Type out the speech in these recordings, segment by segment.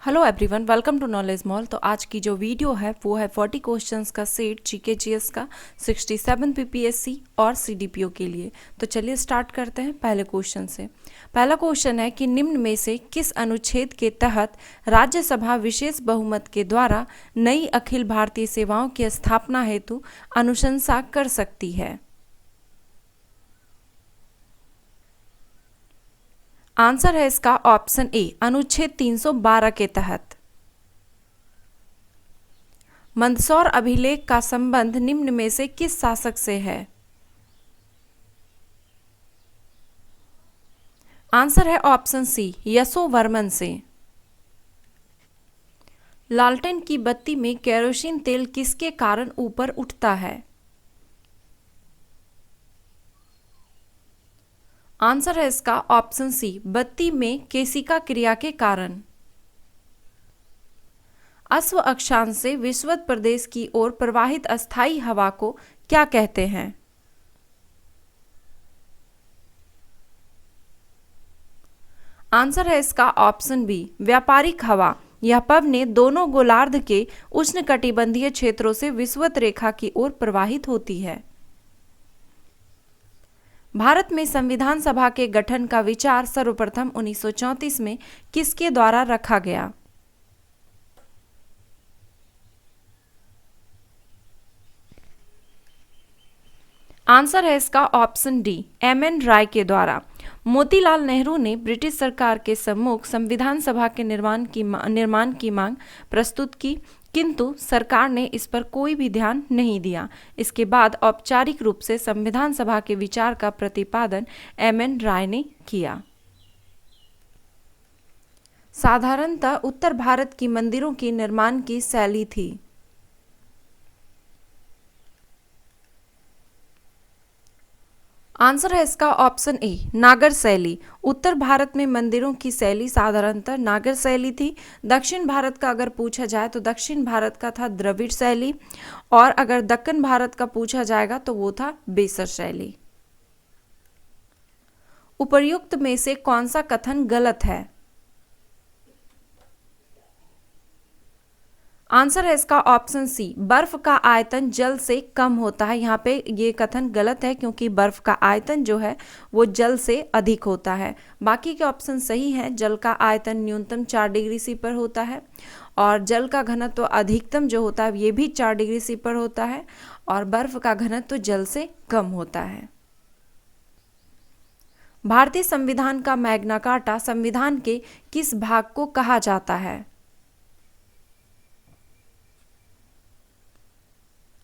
Hello everyone, welcome to Knowledge Mall. तो आज की जो वीडियो है वो है 40 क्वेश्चंस का सेट जीके जीएस का 67 पीपीएससी और सीडीपीओ के लिए। तो चलिए स्टार्ट करते हैं पहले क्वेश्चन से। पहला क्वेश्चन है कि निम्न में से किस अनुच्छेद के तहत राज्यसभा विशेष बहुमत के द्वारा नई अखिल भारतीय सेवाओं की स्थापना हेतु अनुशंसा कर सकती है। आंसर है इसका ऑप्शन ए, अनुच्छेद 312 के तहत। मंदसौर अभिलेख का संबंध निम्न में से किस शासक से है? आंसर है ऑप्शन सी, यशोवर्मन से। लालटेन की बत्ती में केरोसिन तेल किसके कारण ऊपर उठता है? आंसर है इसका ऑप्शन सी, बत्ती में केशिका क्रिया के कारण। अश्व अक्षांश से विषुवत प्रदेश की ओर प्रवाहित अस्थायी हवा को क्या कहते हैं? आंसर है इसका ऑप्शन बी, व्यापारिक हवा। यह पवनें दोनों गोलार्ध के उष्णकटिबंधीय क्षेत्रों से विषुवत रेखा की ओर प्रवाहित होती है। भारत में संविधान सभा के गठन का विचार सर्वप्रथम 1934 में किसके द्वारा रखा गया? आंसर है इसका ऑप्शन डी, एम.एन. राय के द्वारा। मोतीलाल नेहरू ने ब्रिटिश सरकार के सम्मुख संविधान सभा के निर्माण की मांग प्रस्तुत की, किंतु सरकार ने इस पर कोई भी ध्यान नहीं दिया। इसके बाद औपचारिक रूप से संविधान सभा के विचार का प्रतिपादन एम.एन. राय ने किया। साधारणतः उत्तर भारत की मंदिरों की निर्माण की शैली थी। आंसर है इसका ऑप्शन ए, नागर शैली। उत्तर भारत में मंदिरों की शैली साधारणतः नागर शैली थी। दक्षिण भारत का अगर पूछा जाए तो दक्षिण भारत का था द्रविड़ शैली, और अगर दक्कन भारत का पूछा जाएगा तो वो था बेसर शैली। उपर्युक्त में से कौन सा कथन गलत है? आंसर है इसका ऑप्शन सी, बर्फ का आयतन जल से कम होता है। यहाँ पे ये कथन गलत है क्योंकि बर्फ का आयतन जो है वो जल से अधिक होता है। बाकी के ऑप्शन सही हैं। जल का आयतन न्यूनतम 4 डिग्री सी पर होता है, और जल का घनत्व तो अधिकतम जो होता है ये भी 4 डिग्री सी पर होता है, और बर्फ का घनत्व तो जल से कम होता है। भारतीय संविधान का मैग्ना कार्टा संविधान के किस भाग को कहा जाता है?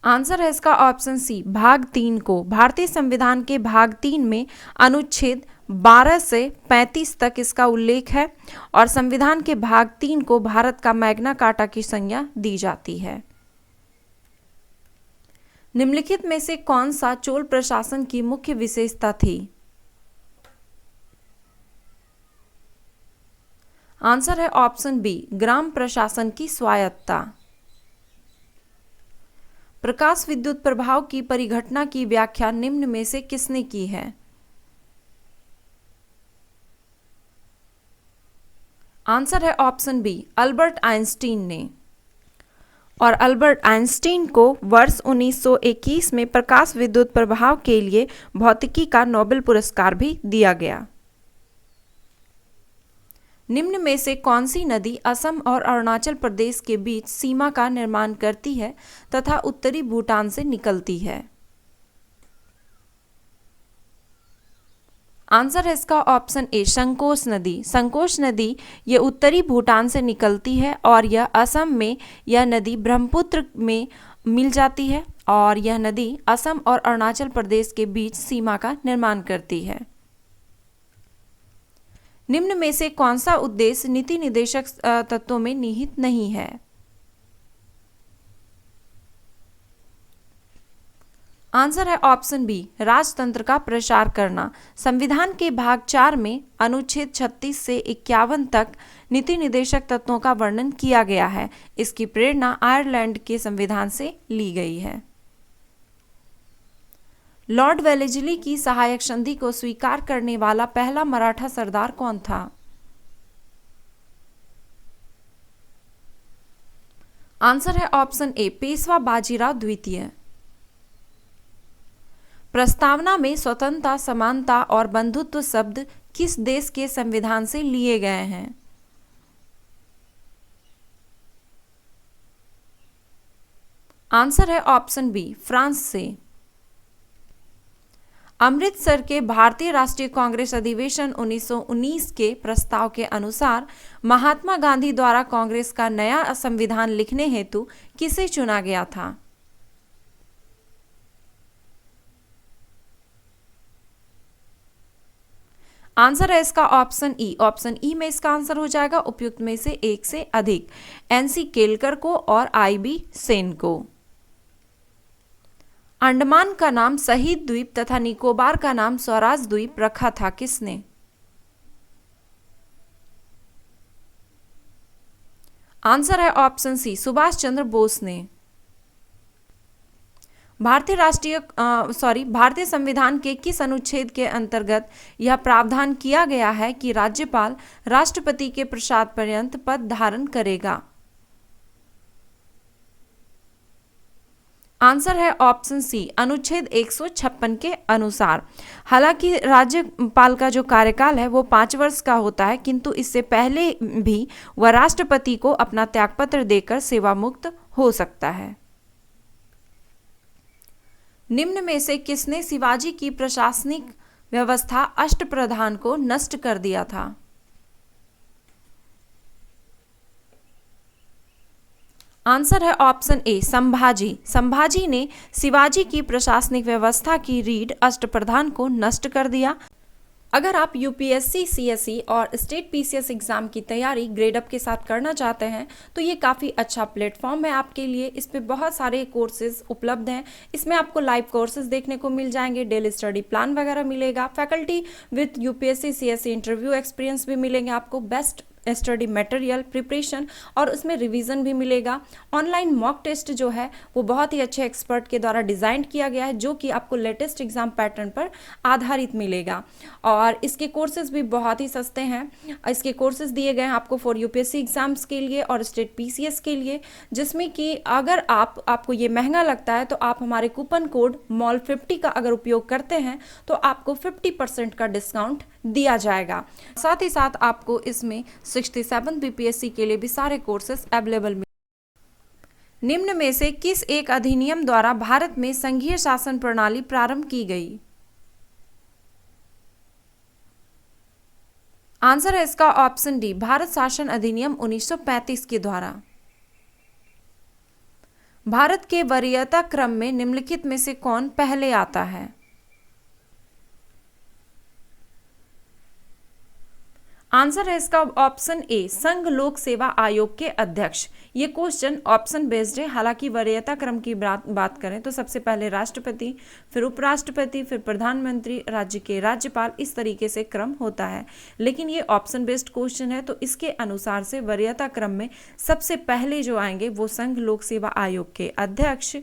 आंसर है इसका ऑप्शन सी, भाग 3 को। भारतीय संविधान के भाग 3 में अनुच्छेद 12 से 35 तक इसका उल्लेख है, और संविधान के भाग 3 को भारत का मैग्ना कार्टा की संज्ञा दी जाती है। निम्नलिखित में से कौन सा चोल प्रशासन की मुख्य विशेषता थी? आंसर है ऑप्शन बी, ग्राम प्रशासन की स्वायत्तता। प्रकाश विद्युत प्रभाव की परिघटना की व्याख्या निम्न में से किसने की है? आंसर है ऑप्शन बी, अल्बर्ट आइंस्टीन ने। और अल्बर्ट आइंस्टीन को वर्ष 1921 में प्रकाश विद्युत प्रभाव के लिए भौतिकी का नोबेल पुरस्कार भी दिया गया। निम्न में से कौन सी नदी असम और अरुणाचल प्रदेश के बीच सीमा का निर्माण करती है तथा उत्तरी भूटान से निकलती है? आंसर है इसका ऑप्शन ए, संकोश नदी। संकोश नदी ये उत्तरी भूटान से निकलती है, और यह असम में यह नदी ब्रह्मपुत्र में मिल जाती है, और यह नदी असम और अरुणाचल प्रदेश के बीच सीमा का निर्माण करती है। निम्न में से कौन सा उद्देश्य नीति निर्देशक तत्वों में निहित नहीं है? आंसर है ऑप्शन बी, राजतंत्र का प्रसार करना। संविधान के भाग 4 में अनुच्छेद 36 से 51 तक नीति निर्देशक तत्वों का वर्णन किया गया है। इसकी प्रेरणा आयरलैंड के संविधान से ली गई है। लॉर्ड वेलेस्ली की सहायक संधि को स्वीकार करने वाला पहला मराठा सरदार कौन था? आंसर है ऑप्शन ए पेशवा बाजीराव द्वितीय। प्रस्तावना में स्वतंत्रता, समानता और बंधुत्व शब्द किस देश के संविधान से लिए गए हैं? आंसर है ऑप्शन बी फ्रांस से। अमृतसर के भारतीय राष्ट्रीय कांग्रेस अधिवेशन 1919 के प्रस्ताव के अनुसार महात्मा गांधी द्वारा कांग्रेस का नया संविधान लिखने हेतु किसे चुना गया था? आंसर है इसका ऑप्शन ई। ऑप्शन ई में इसका आंसर हो जाएगा उपयुक्त में से एक से अधिक, एनसी केलकर को और आईबी सेन को। अंडमान का नाम शहीद द्वीप तथा निकोबार का नाम स्वराज द्वीप रखा था किसने? आंसर है ऑप्शन सी सुभाष चंद्र बोस ने। भारतीय संविधान के किस अनुच्छेद के अंतर्गत यह प्रावधान किया गया है कि राज्यपाल राष्ट्रपति के प्रसाद पर्यंत पद धारण करेगा? आंसर है ऑप्शन सी अनुच्छेद 156 के अनुसार। हालांकि राज्यपाल का जो कार्यकाल है वो 5 वर्ष का होता है, किंतु इससे पहले भी वह राष्ट्रपति को अपना त्यागपत्र देकर सेवा मुक्त हो सकता है। निम्न में से किसने शिवाजी की प्रशासनिक व्यवस्था अष्टप्रधान को नष्ट कर दिया था? आंसर है ऑप्शन ए संभाजी। संभाजी ने शिवाजी की प्रशासनिक व्यवस्था की रीढ़ अष्टप्रधान को नष्ट कर दिया। अगर आप यूपीएससी, सीएसई और स्टेट पीसीएस एग्जाम की तैयारी ग्रेड अप के साथ करना चाहते हैं तो ये काफ़ी अच्छा प्लेटफॉर्म है आपके लिए। इस पे बहुत सारे कोर्सेज उपलब्ध हैं। इसमें आपको लाइव कोर्सेज देखने को मिल जाएंगे, डेली स्टडी प्लान वगैरह मिलेगा, faculty with UPSC, CSE interview experience भी मिलेंगे आपको, बेस्ट स्टडी मटेरियल प्रिपरेशन और उसमें रिवीजन भी मिलेगा। ऑनलाइन मॉक टेस्ट जो है वो बहुत ही अच्छे एक्सपर्ट के द्वारा डिज़ाइन किया गया है, जो कि आपको लेटेस्ट एग्जाम पैटर्न पर आधारित मिलेगा। और इसके कोर्सेज भी बहुत ही सस्ते हैं। इसके कोर्सेज दिए गए हैं आपको फॉर यूपीएससी एग्जाम्स के लिए और स्टेट पीसीएस के लिए, जिसमें कि अगर आपको ये महंगा लगता है तो आप हमारे कूपन कोड MOL50 का अगर उपयोग करते हैं तो आपको 50% का डिस्काउंट दिया जाएगा। साथ ही साथ आपको इसमें 67 बीपीएससी के लिए भी सारे कोर्सेज अवेलेबल मिले। निम्न में से किस एक अधिनियम द्वारा भारत में संघीय शासन प्रणाली प्रारंभ की गई? आंसर है इसका ऑप्शन डी भारत शासन अधिनियम 1935 के द्वारा। भारत के वरीयता क्रम में निम्नलिखित में से कौन पहले आता है? आंसर है इसका ऑप्शन ए संघ लोक सेवा आयोग के अध्यक्ष। ये क्वेश्चन ऑप्शन बेस्ड है। हालांकि वरीयता क्रम की बात करें तो सबसे पहले राष्ट्रपति, फिर उपराष्ट्रपति, फिर प्रधानमंत्री, राज्य के राज्यपाल, इस तरीके से क्रम होता है। लेकिन ये ऑप्शन बेस्ड क्वेश्चन है तो इसके अनुसार से वरीयता क्रम में सबसे पहले जो आएंगे वो संघ लोक सेवा आयोग के अध्यक्ष,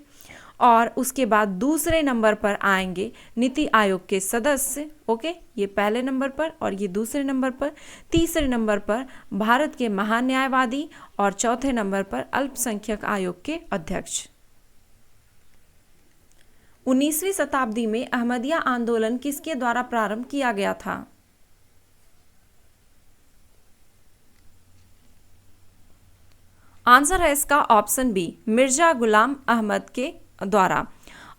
और उसके बाद दूसरे नंबर पर आएंगे नीति आयोग के सदस्य। ओके, ये पहले नंबर पर और ये दूसरे नंबर पर। तीसरे नंबर पर भारत के महान्यायवादी और चौथे नंबर पर अल्पसंख्यक आयोग के अध्यक्ष। 19वीं शताब्दी में अहमदिया आंदोलन किसके द्वारा प्रारंभ किया गया था? आंसर है इसका ऑप्शन बी मिर्जा गुलाम अहमद के द्वारा।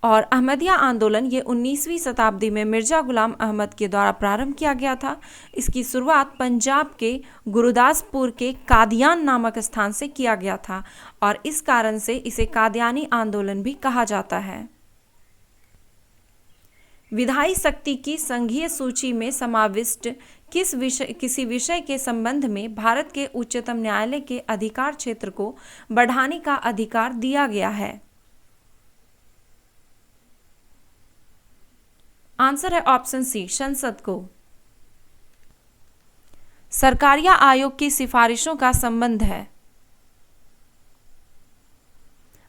और अहमदिया आंदोलन ये 19वीं शताब्दी में मिर्जा गुलाम अहमद के द्वारा प्रारंभ किया गया था। इसकी शुरुआत पंजाब के गुरुदासपुर के कादियान नामक स्थान से किया गया था और इस कारण से इसे कादियानी आंदोलन भी कहा जाता है। विधायी शक्ति की संघीय सूची में समाविष्ट किसी विषय के संबंध में भारत के उच्चतम न्यायालय के अधिकार क्षेत्र को बढ़ाने का अधिकार दिया गया है? आंसर है ऑप्शन सी संसद को। सरकारिया आयोग की सिफारिशों का संबंध है?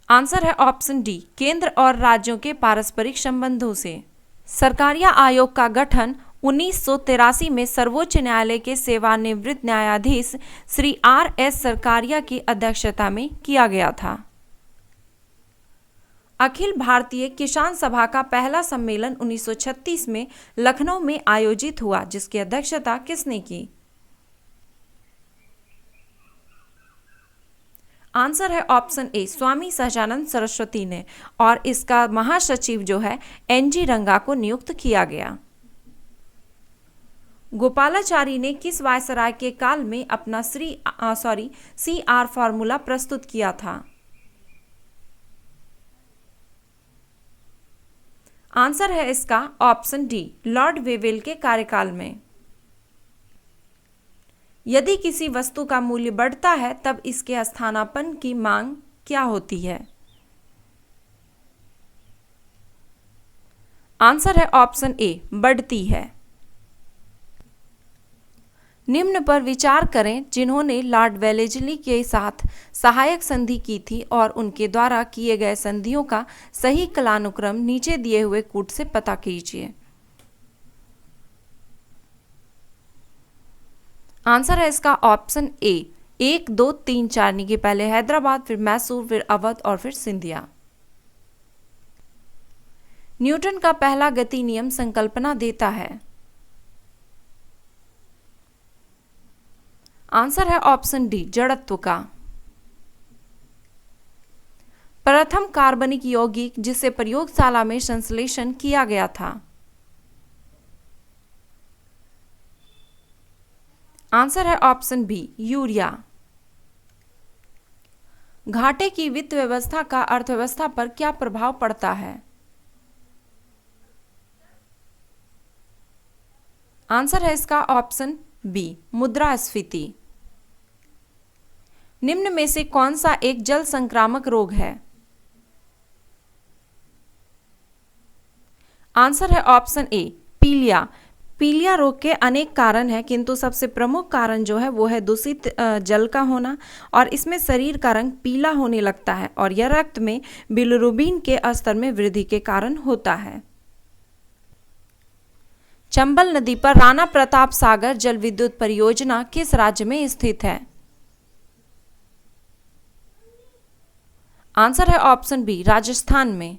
आंसर है ऑप्शन डी केंद्र और राज्यों के पारस्परिक संबंधों से। सरकारिया आयोग का गठन 1983 में सर्वोच्च न्यायालय के सेवानिवृत्त न्यायाधीश श्री R.S. सरकारिया की अध्यक्षता में किया गया था। अखिल भारतीय किसान सभा का पहला सम्मेलन 1936 में लखनऊ में आयोजित हुआ, जिसकी अध्यक्षता किसने की? आंसर है ऑप्शन ए, स्वामी सहजानंद सरस्वती ने, और इसका महासचिव जो है एनजी रंगा को नियुक्त किया गया। गोपालाचारी ने किस वायसराय के काल में अपना CR फार्मूला प्रस्तुत किया था? आंसर है इसका ऑप्शन डी, लॉर्ड वेवेल के कार्यकाल में। यदि किसी वस्तु का मूल्य बढ़ता है तब इसके स्थानापन्न की मांग क्या होती है? आंसर है ऑप्शन ए, बढ़ती है। निम्न पर विचार करें जिन्होंने लॉर्ड वेलेस्ली के साथ सहायक संधि की थी और उनके द्वारा किए गए संधियों का सही कालानुक्रम नीचे दिए हुए कूट से पता कीजिए। आंसर है इसका ऑप्शन ए, 1, 2, 3, 4, यानी कि पहले हैदराबाद, फिर मैसूर, फिर अवध और फिर सिंधिया। न्यूटन का पहला गति नियम संकल्पना देता है। आंसर है ऑप्शन डी, जड़त्व का। प्रथम कार्बनिक यौगिक जिसे प्रयोगशाला में संश्लेषण किया गया था? आंसर है ऑप्शन बी, यूरिया। घाटे की वित्त व्यवस्था का अर्थव्यवस्था पर क्या प्रभाव पड़ता है? आंसर है इसका ऑप्शन बी, मुद्रास्फीति। निम्न में से कौन सा एक जल संक्रामक रोग है? आंसर है ऑप्शन ए, पीलिया। पीलिया रोग के अनेक कारण हैं, किंतु सबसे प्रमुख कारण जो है वो है दूषित जल का होना, और इसमें शरीर का रंग पीला होने लगता है और यह रक्त में बिलिरुबिन के स्तर में वृद्धि के कारण होता है। चंबल नदी पर राणा प्रताप सागर जल विद्युत परियोजना किस राज्य में स्थित है? आंसर है ऑप्शन बी, राजस्थान में।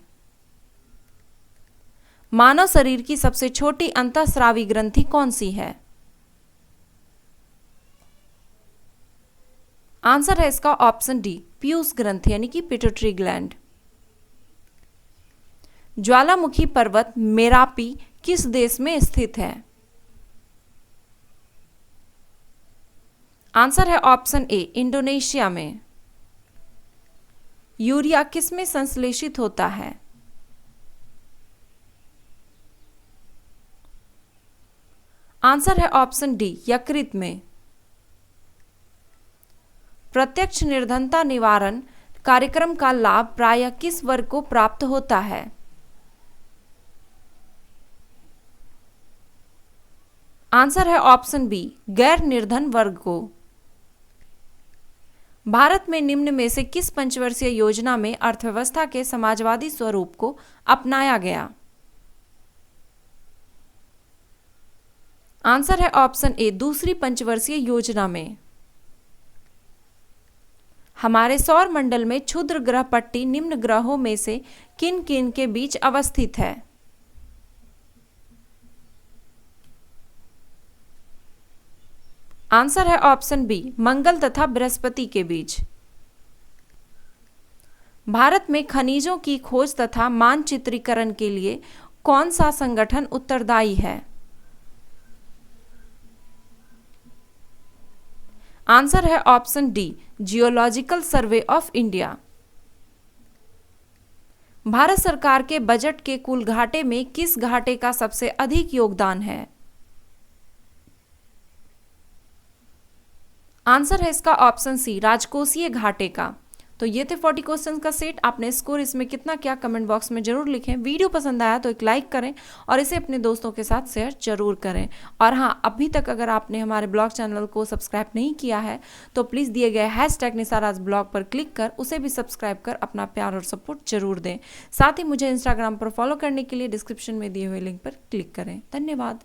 मानव शरीर की सबसे छोटी अंतःस्रावी ग्रंथि कौन सी है? आंसर है इसका ऑप्शन डी, पीयूष ग्रंथि यानी कि पिट्यूटरी ग्लैंड। ज्वालामुखी पर्वत मेरापी किस देश में स्थित है? आंसर है ऑप्शन ए, इंडोनेशिया में। यूरिया किस में संश्लेषित होता है? आंसर है ऑप्शन डी, यकृत में। प्रत्यक्ष निर्धनता निवारण कार्यक्रम का लाभ प्रायः किस वर्ग को प्राप्त होता है? आंसर है ऑप्शन बी, गैर निर्धन वर्ग को। भारत में निम्न में से किस पंचवर्षीय योजना में अर्थव्यवस्था के समाजवादी स्वरूप को अपनाया गया? आंसर है ऑप्शन ए, दूसरी पंचवर्षीय योजना में। हमारे सौर मंडल में क्षुद्र ग्रह पट्टी निम्न ग्रहों में से किन किन के बीच अवस्थित है? आंसर है ऑप्शन बी, मंगल तथा बृहस्पति के बीच। भारत में खनिजों की खोज तथा मानचित्रीकरण के लिए कौन सा संगठन उत्तरदायी है? आंसर है option D, geological survey of India. Bharat सरकार के बजट के कुल घाटे में किस घाटे का सबसे अधिक योगदान है? आंसर है इसका ऑप्शन सी, राजकोषीय घाटे का। तो ये थे 40 क्वेश्चंस का सेट। आपने स्कोर इसमें कितना क्या कमेंट बॉक्स में जरूर लिखें। वीडियो पसंद आया तो एक लाइक करें और इसे अपने दोस्तों के साथ शेयर जरूर करें। और हाँ, अभी तक अगर आपने हमारे ब्लॉग चैनल को सब्सक्राइब नहीं किया है तो प्लीज़ दिए गए #निसाराज-ब्लॉग पर क्लिक कर उसे भी सब्सक्राइब कर अपना प्यार और सपोर्ट जरूर दें। साथ ही मुझे इंस्टाग्राम पर फॉलो करने के लिए डिस्क्रिप्शन में दिए हुए लिंक पर क्लिक करें। धन्यवाद।